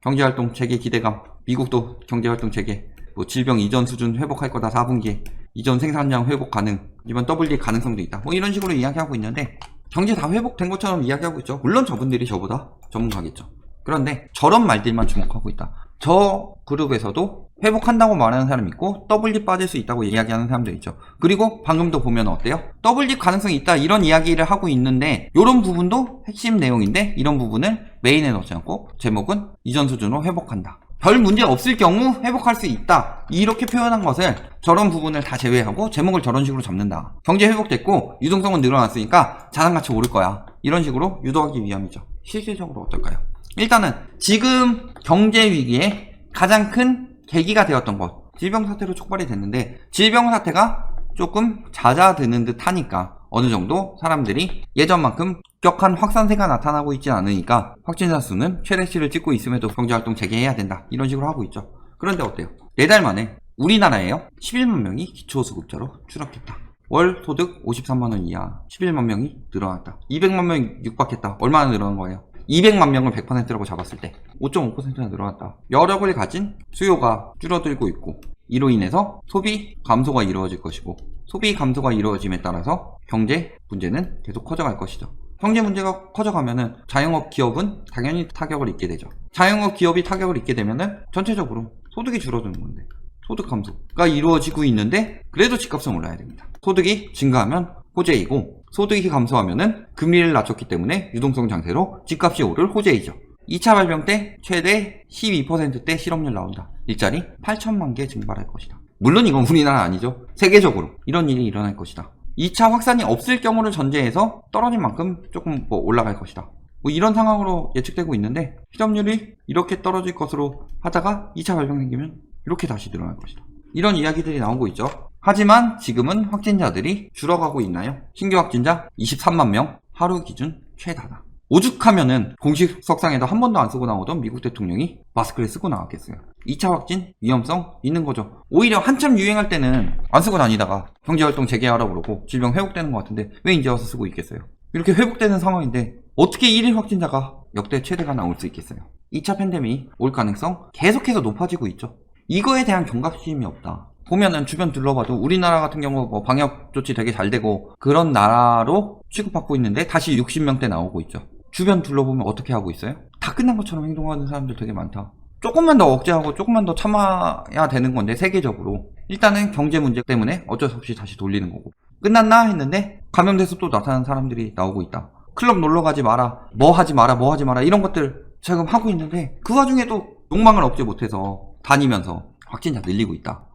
경제활동 재개 기대감, 미국도 경제활동 재개, 뭐 질병 이전 수준 회복할 거다 4분기에, 이전 생산량 회복 가능, 이번 WD 가능성도 있다. 뭐 이런 식으로 이야기하고 있는데 경제 다 회복된 것처럼 이야기하고 있죠. 물론 저분들이 저보다 전문가겠죠. 그런데 저런 말들만 주목하고 있다. 저 그룹에서도 회복한다고 말하는 사람 있고 WD 빠질 수 있다고 이야기하는 사람도 있죠. 그리고 방금도 보면 어때요? WD 가능성이 있다 이런 이야기를 하고 있는데 이런 부분도 핵심 내용인데 이런 부분을 메인에 넣지 않고 제목은 이전 수준으로 회복한다. 별 문제 없을 경우 회복할 수 있다 이렇게 표현한 것을 저런 부분을 다 제외하고 제목을 저런 식으로 잡는다. 경제 회복됐고 유동성은 늘어났으니까 자산가치 오를 거야 이런 식으로 유도하기 위함이죠. 실질적으로 어떨까요? 일단은 지금 경제 위기에 가장 큰 계기가 되었던 것, 질병 사태로 촉발이 됐는데 질병 사태가 조금 잦아드는 듯 하니까 어느 정도 사람들이 예전만큼 급격한 확산세가 나타나고 있지 않으니까 확진자 수는 최대치를 찍고 있음에도 경제활동 재개해야 된다 이런 식으로 하고 있죠. 그런데 어때요? 4달 만에 우리나라에요 11만 명이 기초수급자로 추락했다. 월 소득 53만원 이하 11만 명이 늘어났다. 200만 명이 육박했다. 얼마나 늘어난 거예요? 200만 명을 100%라고 잡았을 때 5.5%나 늘어났다. 여력을 가진 수요가 줄어들고 있고 이로 인해서 소비 감소가 이루어질 것이고 소비 감소가 이루어짐에 따라서 경제 문제는 계속 커져갈 것이죠. 경제 문제가 커져가면은 자영업 기업은 당연히 타격을 입게 되죠. 자영업 기업이 타격을 입게 되면은 전체적으로 소득이 줄어드는 건데 소득 감소가 이루어지고 있는데 그래도 집값은 올라야 됩니다. 소득이 증가하면 호재이고 소득이 감소하면은 금리를 낮췄기 때문에 유동성 장세로 집값이 오를 호재이죠. 2차 발병 때 최대 12%대 실업률 나온다. 일자리 8천만 개 증발할 것이다. 물론 이건 우리나라 아니죠. 세계적으로 이런 일이 일어날 것이다. 2차 확산이 없을 경우를 전제해서 떨어진 만큼 조금 올라갈 것이다. 뭐 이런 상황으로 예측되고 있는데 실업률이 이렇게 떨어질 것으로 하다가 2차 발병 생기면 이렇게 다시 늘어날 것이다. 이런 이야기들이 나오고 있죠. 하지만 지금은 확진자들이 줄어가고 있나요? 신규 확진자 23만 명, 하루 기준 최다다. 오죽하면은 공식 석상에도 한 번도 안 쓰고 나오던 미국 대통령이 마스크를 쓰고 나왔겠어요. 2차 확진 위험성 있는 거죠. 오히려 한참 유행할 때는 안 쓰고 다니다가 경제활동 재개하라고 그러고 질병 회복되는 것 같은데 왜 이제 와서 쓰고 있겠어요? 이렇게 회복되는 상황인데 어떻게 1일 확진자가 역대 최대가 나올 수 있겠어요? 2차 팬데믹 올 가능성 계속해서 높아지고 있죠. 이거에 대한 경각심이 없다. 보면은 주변 둘러봐도 우리나라 같은 경우 뭐 방역 조치 되게 잘 되고 그런 나라로 취급받고 있는데 다시 60명대 나오고 있죠. 주변 둘러보면 어떻게 하고 있어요? 다 끝난 것처럼 행동하는 사람들 되게 많다. 조금만 더 억제하고 조금만 더 참아야 되는 건데 세계적으로 일단은 경제 문제 때문에 어쩔 수 없이 다시 돌리는 거고 끝났나 했는데 감염돼서 또 나타나는 사람들이 나오고 있다. 클럽 놀러 가지 마라, 뭐 하지 마라 이런 것들 지금 하고 있는데 그 와중에도 욕망을 억제 못해서 다니면서 확진자 늘리고 있다.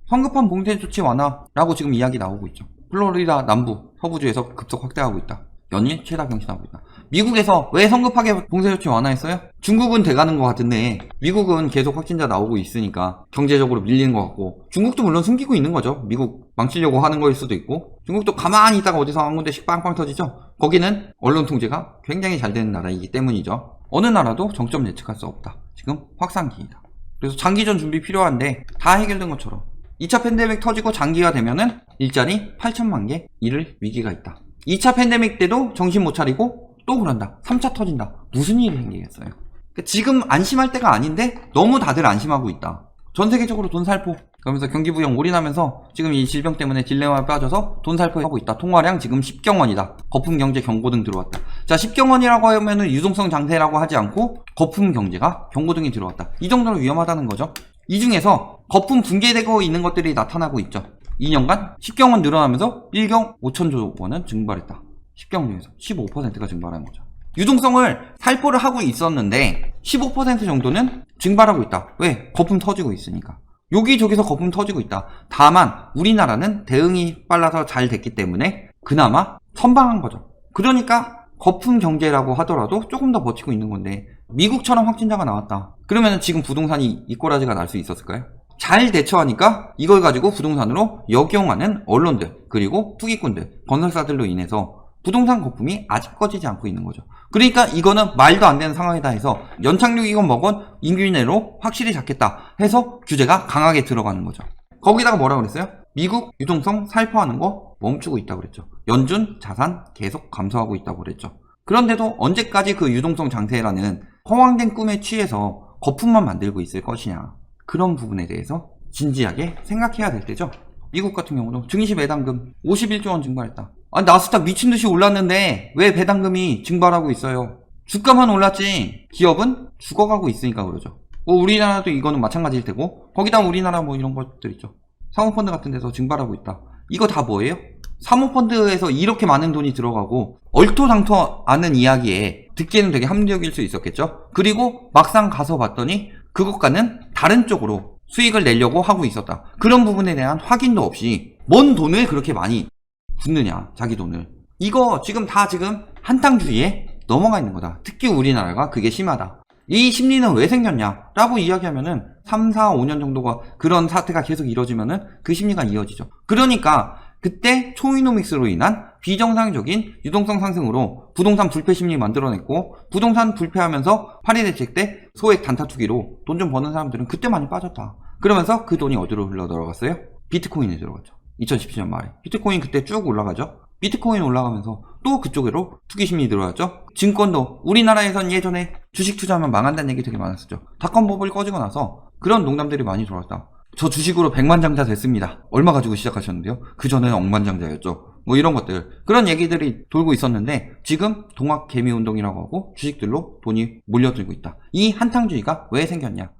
성급한 봉쇄 조치 완화라고 지금 이야기 나오고 있죠. 플로리다 남부 서부주에서 급속 확대하고 있다. 연일 최다 경신하고 있다. 미국에서 왜 성급하게 봉쇄 조치 완화했어요? 중국은 돼가는 것 같은데 미국은 계속 확진자 나오고 있으니까 경제적으로 밀리는 것 같고 중국도 물론 숨기고 있는 거죠. 미국 망치려고 하는 거일 수도 있고 중국도 가만히 있다가 어디서 한 군데씩 빵빵 터지죠. 거기는 언론 통제가 굉장히 잘 되는 나라이기 때문이죠. 어느 나라도 정점 예측할 수 없다. 지금 확산기이다. 그래서 장기전 준비 필요한데 다 해결된 것처럼 2차 팬데믹 터지고 장기화 되면은 일자리 8천만 개 잃을 위기가 있다. 2차 팬데믹 때도 정신 못 차리고 또 그런다. 3차 터진다. 무슨 일이 생기겠어요? 그러니까 지금 안심할 때가 아닌데 너무 다들 안심하고 있다. 전 세계적으로 돈 살포. 그러면서 경기부양 올인하면서 지금 이 질병 때문에 딜레마에 빠져서 돈 살포하고 있다. 통화량 지금 10경 원이다. 거품 경제 경고등 들어왔다. 자, 10경 원이라고 하면은 유동성 장세라고 하지 않고 거품 경제가 경고등이 들어왔다. 이 정도로 위험하다는 거죠. 이 중에서 거품 붕괴되고 있는 것들이 나타나고 있죠. 2년간 10경원 늘어나면서 1경 5천조 원은 증발했다. 10경 중에서 15%가 증발한 거죠. 유동성을 살포를 하고 있었는데 15% 정도는 증발하고 있다. 왜? 거품 터지고 있으니까. 여기저기서 거품 터지고 있다. 다만 우리나라는 대응이 빨라서 잘 됐기 때문에 그나마 선방한 거죠. 그러니까 거품 경제라고 하더라도 조금 더 버티고 있는 건데 미국처럼 확진자가 나왔다. 그러면 지금 부동산이 이꼬라지가 날 수 있었을까요? 잘 대처하니까 이걸 가지고 부동산으로 역용하는 언론들 그리고 투기꾼들, 건설사들로 인해서 부동산 거품이 아직 꺼지지 않고 있는 거죠. 그러니까 이거는 말도 안 되는 상황이다 해서 연착륙이건 뭐건 임기 내로 확실히 잡겠다 해서 규제가 강하게 들어가는 거죠. 거기다가 뭐라고 그랬어요? 미국 유동성 살포하는 거 멈추고 있다고 그랬죠. 연준 자산 계속 감소하고 있다고 그랬죠. 그런데도 언제까지 그 유동성 장세라는 허황된 꿈에 취해서 거품만 만들고 있을 것이냐. 그런 부분에 대해서 진지하게 생각해야 될 때죠. 미국 같은 경우도 증시 배당금 51조 원 증발했다. 아니, 나스닥 미친듯이 올랐는데 왜 배당금이 증발하고 있어요? 주가만 올랐지 기업은 죽어가고 있으니까 그러죠. 뭐 우리나라도 이거는 마찬가지일 테고, 거기다 우리나라 뭐 이런 것들 있죠. 사모펀드 같은 데서 증발하고 있다. 이거 다 뭐예요? 사모펀드에서 이렇게 많은 돈이 들어가고 얼토당토 않은 이야기에 듣기에는 되게 합리적일 수 있었겠죠. 그리고 막상 가서 봤더니 그것과는 다른 쪽으로 수익을 내려고 하고 있었다. 그런 부분에 대한 확인도 없이 뭔 돈을 그렇게 많이 붓느냐, 자기 돈을. 이거 지금 한탕주의에 넘어가 있는 거다. 특히 우리나라가 그게 심하다. 이 심리는 왜 생겼냐 라고 이야기하면은 3, 4, 5년 정도가 그런 사태가 계속 이뤄지면은 그 심리가 이어지죠. 그러니까 그때 초이노믹스로 인한 비정상적인 유동성 상승으로 부동산 불패 심리 만들어냈고, 부동산 불패하면서 파리 대책 때 소액 단타 투기로 돈 좀 버는 사람들은 그때 많이 빠졌다. 그러면서 그 돈이 어디로 흘러 들어갔어요? 비트코인에 들어갔죠. 2017년 말에 비트코인 그때 쭉 올라가죠. 비트코인 올라가면서 또 그쪽으로 투기 심리 들어왔죠. 증권도 우리나라에선 예전에 주식 투자하면 망한다는 얘기 되게 많았었죠. 닷컴 버블 꺼지고 나서 그런 농담들이 많이 들어왔다. 저 주식으로 백만장자 됐습니다. 얼마 가지고 시작하셨는데요? 그 전에는 억만장자였죠. 뭐 이런 것들, 그런 얘기들이 돌고 있었는데 지금 동학개미운동이라고 하고 주식들로 돈이 몰려들고 있다. 이 한탕주의가 왜 생겼냐?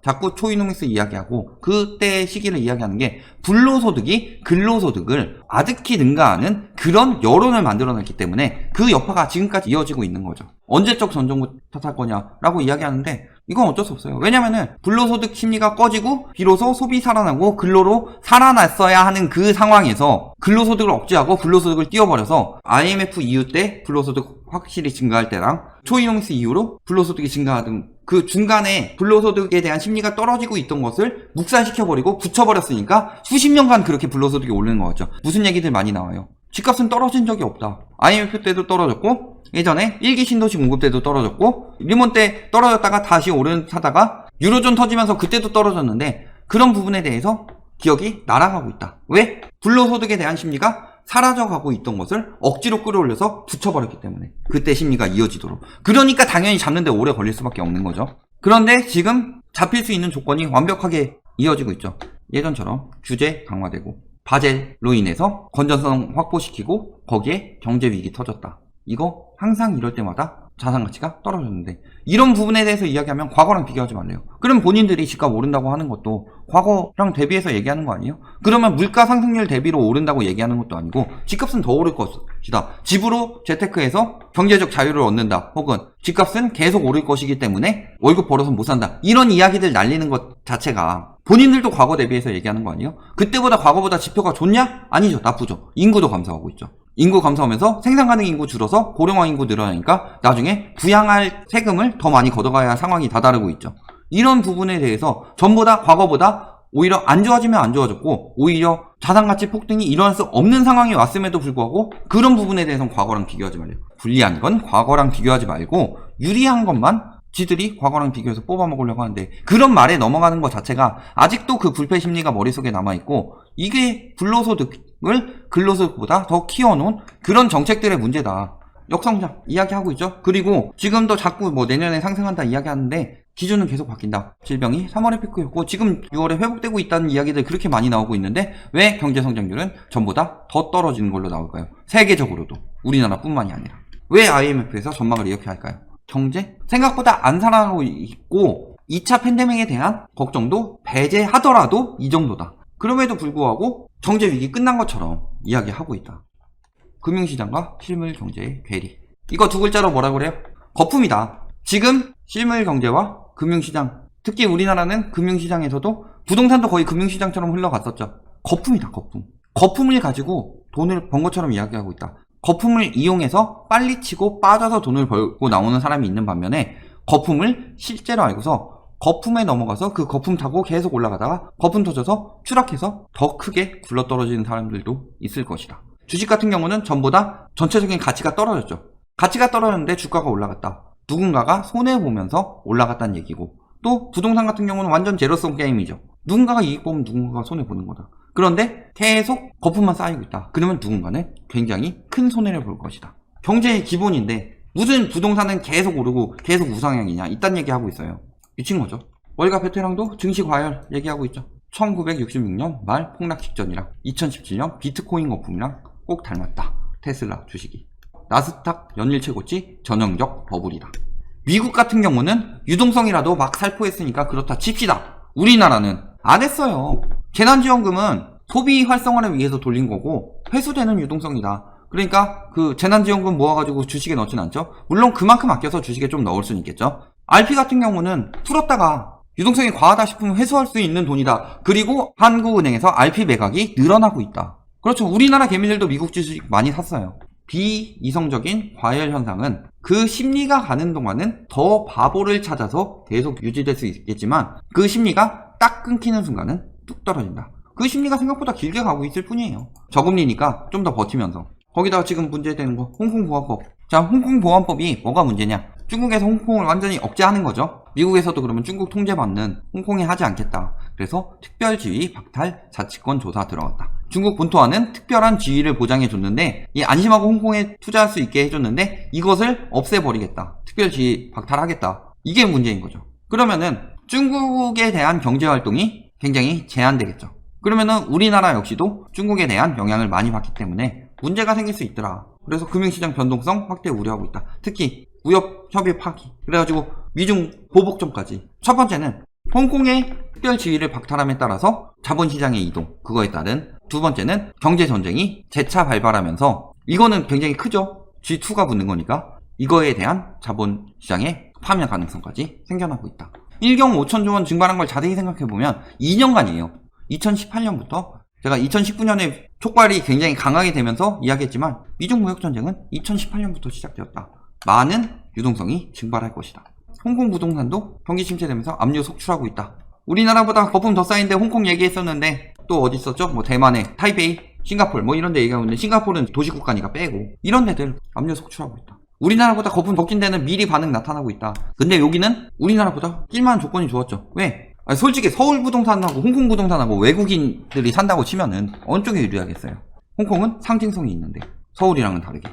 자꾸 초이노믹스 이야기하고 그때 시기를 이야기하는 게 불로소득이 근로소득을 아득히 능가하는 그런 여론을 만들어냈기 때문에 그 여파가 지금까지 이어지고 있는 거죠. 언제적 전 정부 탓할 거냐라고 이야기하는데 이건 어쩔 수 없어요. 왜냐면은 불로소득 심리가 꺼지고 비로소 소비 살아나고 근로로 살아났어야 하는 그 상황에서 근로소득을 억제하고 불로소득을 띄워버려서 IMF 이후 때 불로소득 확실히 증가할 때랑 초이노믹스 이후로 불로소득이 증가하던 그 중간에 불로소득에 대한 심리가 떨어지고 있던 것을 묵살시켜버리고 붙여버렸으니까 수십 년간 그렇게 불로소득이 오르는 거죠. 무슨 얘기들 많이 나와요. 집값은 떨어진 적이 없다. IMF 때도 떨어졌고 예전에 1기 신도시 공급 때도 떨어졌고 리먼 때 떨어졌다가 다시 오르다가 유로존 터지면서 그때도 떨어졌는데 그런 부분에 대해서 기억이 날아가고 있다. 왜? 불로소득에 대한 심리가 사라져가고 있던 것을 억지로 끌어올려서 붙여버렸기 때문에 그때 심리가 이어지도록. 그러니까 당연히 잡는데 오래 걸릴 수밖에 없는 거죠. 그런데 지금 잡힐 수 있는 조건이 완벽하게 이어지고 있죠. 예전처럼 규제 강화되고 바젤로 인해서 건전성 확보시키고 거기에 경제위기 터졌다. 이거 항상 이럴 때마다 자산가치가 떨어졌는데 이런 부분에 대해서 이야기하면 과거랑 비교하지 말래요. 그럼 본인들이 집값 오른다고 하는 것도 과거랑 대비해서 얘기하는 거 아니에요? 그러면 물가 상승률 대비로 오른다고 얘기하는 것도 아니고 집값은 더 오를 것이다. 집으로 재테크해서 경제적 자유를 얻는다. 혹은 집값은 계속 오를 것이기 때문에 월급 벌어서 못 산다. 이런 이야기들 날리는 것 자체가 본인들도 과거 대비해서 얘기하는 거 아니에요? 그때보다 과거보다 지표가 좋냐? 아니죠. 나쁘죠. 인구도 감소하고 있죠. 인구 감소하면서 생산 가능 인구 줄어서 고령화 인구 늘어나니까 나중에 부양할 세금을 더 많이 걷어가야 할 상황이 다다르고 있죠. 이런 부분에 대해서 전보다 과거보다 오히려 안 좋아지면 안 좋아졌고 오히려 자산가치 폭등이 일어날 수 없는 상황이 왔음에도 불구하고 그런 부분에 대해서는 과거랑 비교하지 말래요. 불리한 건 과거랑 비교하지 말고 유리한 것만 지들이 과거랑 비교해서 뽑아먹으려고 하는데 그런 말에 넘어가는 것 자체가 아직도 그 불패 심리가 머릿속에 남아있고 이게 불로소득을 근로소득보다 더 키워놓은 그런 정책들의 문제다. 역성장 이야기하고 있죠. 그리고 지금도 자꾸 뭐 내년에 상승한다 이야기하는데 기준은 계속 바뀐다. 질병이 3월에 피크였고 지금 6월에 회복되고 있다는 이야기들 그렇게 많이 나오고 있는데 왜 경제성장률은 전보다 더 떨어지는 걸로 나올까요? 세계적으로도 우리나라뿐만이 아니라. 왜 IMF에서 전망을 이렇게 할까요? 경제? 생각보다 안 살아나고 있고 2차 팬데믹에 대한 걱정도 배제하더라도 이 정도다. 그럼에도 불구하고 경제위기 끝난 것처럼 이야기하고 있다. 금융시장과 실물경제의 괴리. 이거 두 글자로 뭐라 그래요? 거품이다. 지금 실물경제와 금융시장, 특히 우리나라는 금융시장에서도 부동산도 거의 금융시장처럼 흘러갔었죠. 거품이다. 거품. 거품을 가지고 돈을 번 것처럼 이야기하고 있다. 거품을 이용해서 빨리 치고 빠져서 돈을 벌고 나오는 사람이 있는 반면에 거품을 실제로 알고서 거품에 넘어가서 그 거품 타고 계속 올라가다가 거품 터져서 추락해서 더 크게 굴러떨어지는 사람들도 있을 것이다. 주식 같은 경우는 전보다 전체적인 가치가 떨어졌죠. 가치가 떨어졌는데 주가가 올라갔다. 누군가가 손해보면서 올라갔다는 얘기고 또 부동산 같은 경우는 완전 제로섬 게임이죠. 누군가가 이익 보면 누군가가 손해보는 거다. 그런데 계속 거품만 쌓이고 있다. 그러면 누군가는 굉장히 큰 손해를 볼 것이다. 경제의 기본인데 무슨 부동산은 계속 오르고 계속 우상향이냐 이딴 얘기하고 있어요. 미친 거죠. 월가 베테랑도 증시 과열 얘기하고 있죠. 1966년 말 폭락 직전이랑 2017년 비트코인 거품이랑 꼭 닮았다. 테슬라 주식이. 나스닥 연일 최고치 전형적 버블이다. 미국 같은 경우는 유동성이라도 막 살포했으니까 그렇다 칩시다. 우리나라는 안 했어요. 재난지원금은 소비 활성화를 위해서 돌린 거고 회수되는 유동성이다. 그러니까 그 재난지원금 모아가지고 주식에 넣진 않죠. 물론 그만큼 아껴서 주식에 좀 넣을 수는 있겠죠. RP 같은 경우는 풀었다가 유동성이 과하다 싶으면 회수할 수 있는 돈이다. 그리고 한국은행에서 RP 매각이 늘어나고 있다. 그렇죠. 우리나라 개미들도 미국 주식 많이 샀어요. 비이성적인 과열 현상은 그 심리가 가는 동안은 더 바보를 찾아서 계속 유지될 수 있겠지만 그 심리가 딱 끊기는 순간은 뚝 떨어진다. 그 심리가 생각보다 길게 가고 있을 뿐이에요. 저금리니까 좀 더 버티면서. 거기다가 지금 문제되는 거 홍콩 보안법. 자, 홍콩 보안법이 뭐가 문제냐? 중국에서 홍콩을 완전히 억제하는 거죠. 미국에서도 그러면 중국 통제받는 홍콩이 하지 않겠다. 그래서 특별지위 박탈 자치권 조사 들어갔다. 중국 본토와는 특별한 지위를 보장해줬는데 이 안심하고 홍콩에 투자할 수 있게 해줬는데 이것을 없애버리겠다. 특별지위 박탈하겠다. 이게 문제인 거죠. 그러면은 중국에 대한 경제활동이 굉장히 제한되겠죠. 그러면은 우리나라 역시도 중국에 대한 영향을 많이 받기 때문에 문제가 생길 수 있더라. 그래서 금융시장 변동성 확대 우려하고 있다. 특히 무역협의 파기. 그래가지고 미중 보복점까지. 첫 번째는 홍콩의 특별지위를 박탈함에 따라서 자본시장의 이동. 그거에 따른 두 번째는 경제전쟁이 재차 발발하면서 이거는 굉장히 크죠. G2가 붙는 거니까 이거에 대한 자본시장의 파면 가능성까지 생겨나고 있다. 1경 5천조 원 증발한 걸 자세히 생각해보면 2년간이에요. 2018년부터 제가 2019년에 촉발이 굉장히 강하게 되면서 이야기했지만 미중 무역전쟁은 2018년부터 시작되었다. 많은 유동성이 증발할 것이다. 홍콩 부동산도 경기 침체되면서 압류 속출하고 있다. 우리나라보다 거품 더 쌓인데 홍콩 얘기했었는데 또 어디 있었죠? 뭐 대만에 타이베이, 싱가포르 뭐 이런 데 얘기하고 있는데 싱가포르는 도시국가니까 빼고 이런 데들 압류 속출하고 있다. 우리나라보다 거품 더 낀 데는 미리 반응 나타나고 있다. 근데 여기는 우리나라보다 낄만한 조건이 좋았죠. 왜? 아니, 솔직히 서울 부동산하고 홍콩 부동산하고 외국인들이 산다고 치면은 어느 쪽에 유리하겠어요? 홍콩은 상징성이 있는데 서울이랑은 다르게.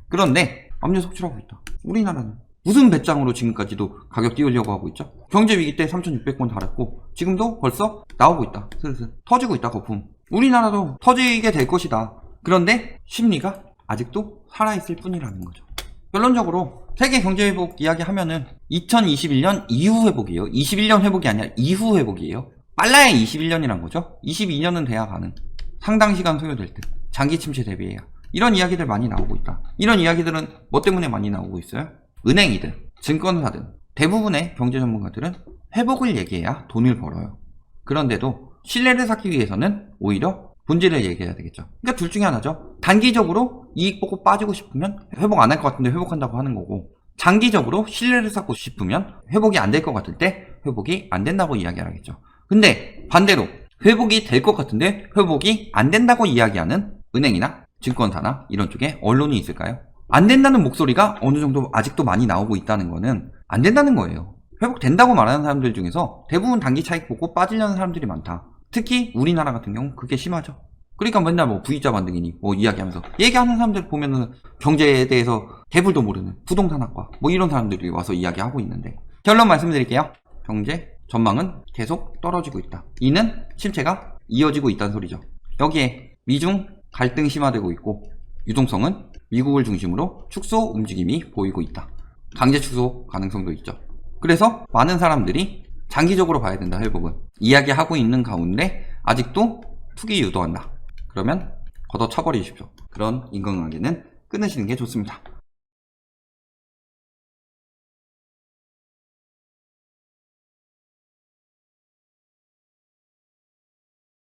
그런데 압류 속출하고 있다. 우리나라는 무슨 배짱으로 지금까지도 가격 띄우려고 하고 있죠? 경제위기 때 3,600건 달았고 지금도 벌써 나오고 있다. 슬슬 터지고 있다. 거품. 우리나라도 터지게 될 것이다. 그런데 심리가 아직도 살아있을 뿐이라는 거죠. 결론적으로 세계 경제회복 이야기하면은 2021년 이후 회복이에요. 21년 회복이 아니라 이후 회복이에요. 빨라야 21년이란 거죠. 22년은 돼야 가는. 상당 시간 소요될 듯. 장기 침체 대비해야. 이런 이야기들 많이 나오고 있다. 이런 이야기들은 뭐 때문에 많이 나오고 있어요? 은행이든 증권사든 대부분의 경제 전문가들은 회복을 얘기해야 돈을 벌어요. 그런데도 신뢰를 쌓기 위해서는 오히려 본질을 얘기해야 되겠죠. 그러니까 둘 중에 하나죠. 단기적으로 이익 보고 빠지고 싶으면 회복 안 할 것 같은데 회복한다고 하는 거고 장기적으로 신뢰를 쌓고 싶으면 회복이 안 될 것 같을 때 회복이 안 된다고 이야기하겠죠. 근데 반대로 회복이 될 것 같은데 회복이 안 된다고 이야기하는 은행이나 증권사나 이런 쪽에 언론이 있을까요? 안 된다는 목소리가 어느 정도 아직도 많이 나오고 있다는 거는 안 된다는 거예요. 회복된다고 말하는 사람들 중에서 대부분 단기 차익 보고 빠지려는 사람들이 많다. 특히 우리나라 같은 경우 그게 심하죠. 그러니까 맨날 뭐 V자 반등이니 뭐 이야기하면서 얘기하는 사람들 보면은 경제에 대해서 개불도 모르는 부동산학과 뭐 이런 사람들이 와서 이야기하고 있는데 결론 말씀드릴게요. 경제 전망은 계속 떨어지고 있다. 이는 침체가 이어지고 있다는 소리죠. 여기에 미중 갈등 심화되고 있고 유동성은 미국을 중심으로 축소 움직임이 보이고 있다. 강제 축소 가능성도 있죠. 그래서 많은 사람들이 장기적으로 봐야 된다. 회복은 이야기하고 있는 가운데 아직도 투기 유도한다. 그러면 걷어차버리십시오. 그런 인간관계는 끊으시는 게 좋습니다.